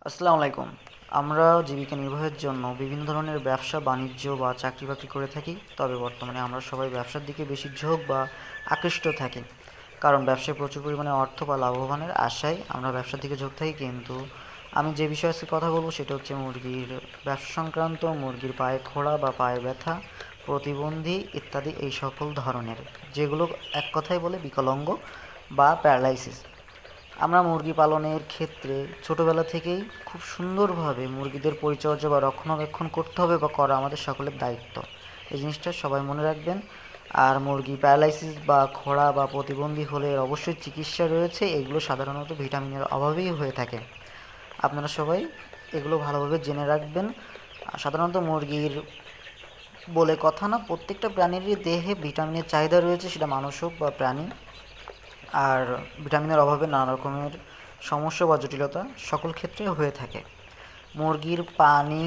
আসসালামু আলাইকুম। আমরা জীবিকা নির্বাহের জন্য বিভিন্ন ধরনের ব্যবসা বাণিজ্য বা চাকরি বাকরি করে থাকি। তবে বর্তমানে আমরা সবাই ব্যবসার দিকে বেশি ঝোঁক বা আকৃষ্ট থাকি, কারণ ব্যবসায় প্রচুর পরিমাণে অর্থ বা লাভবানের আশায় আমরা ব্যবসার দিকে ঝোঁক থাকি। কিন্তু আমি যে বিষয়ে আজকে কথা বলবো সেটা হচ্ছে মুরগির ব্যবসা সংক্রান্ত, মুরগির পায়ে খোঁড়া বা পায়ে ব্যথা, প্রতিবন্ধী ইত্যাদি এই সকল ধরনের, যেগুলো এক কথায় বলে বিকলাঙ্গ বা প্যারালাইসিস। আমরা মুরগি পালনের ক্ষেত্রে ছোটোবেলা থেকেই খুব সুন্দরভাবে মুরগিদের পরিচর্যা বা রক্ষণাবেক্ষণ করতে হবে বা করা আমাদের সকলের দায়িত্ব। এই জিনিসটা সবাই মনে রাখবেন। আর মুরগি প্যারালাইসিস বা খোঁড়া বা প্রতিবন্ধী হলে এর অবশ্যই চিকিৎসা রয়েছে। এগুলো সাধারণত ভিটামিনের অভাবেই হয়ে থাকে। আপনারা সবাই এগুলো ভালোভাবে জেনে রাখবেন। সাধারণত মুরগির বলে কথা না, প্রত্যেকটা প্রাণীরই দেহে ভিটামিনের চাহিদা রয়েছে, সেটা মানুষ হোক বা প্রাণী। আর ভিটামিনের অভাবে নানা রকমের সমস্যা বা জটিলতা সকল ক্ষেত্রে হয়ে থাকে। মুরগির পানি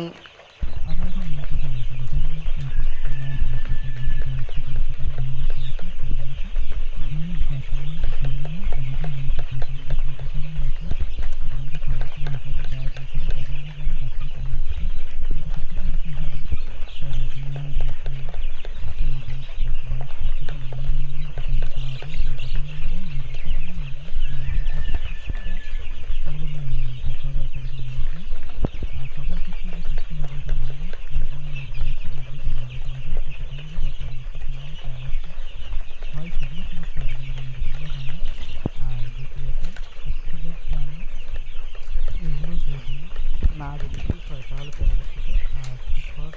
না যদি ঠিক হয় তাহলে পরবর্তীতে ঠিক হওয়ার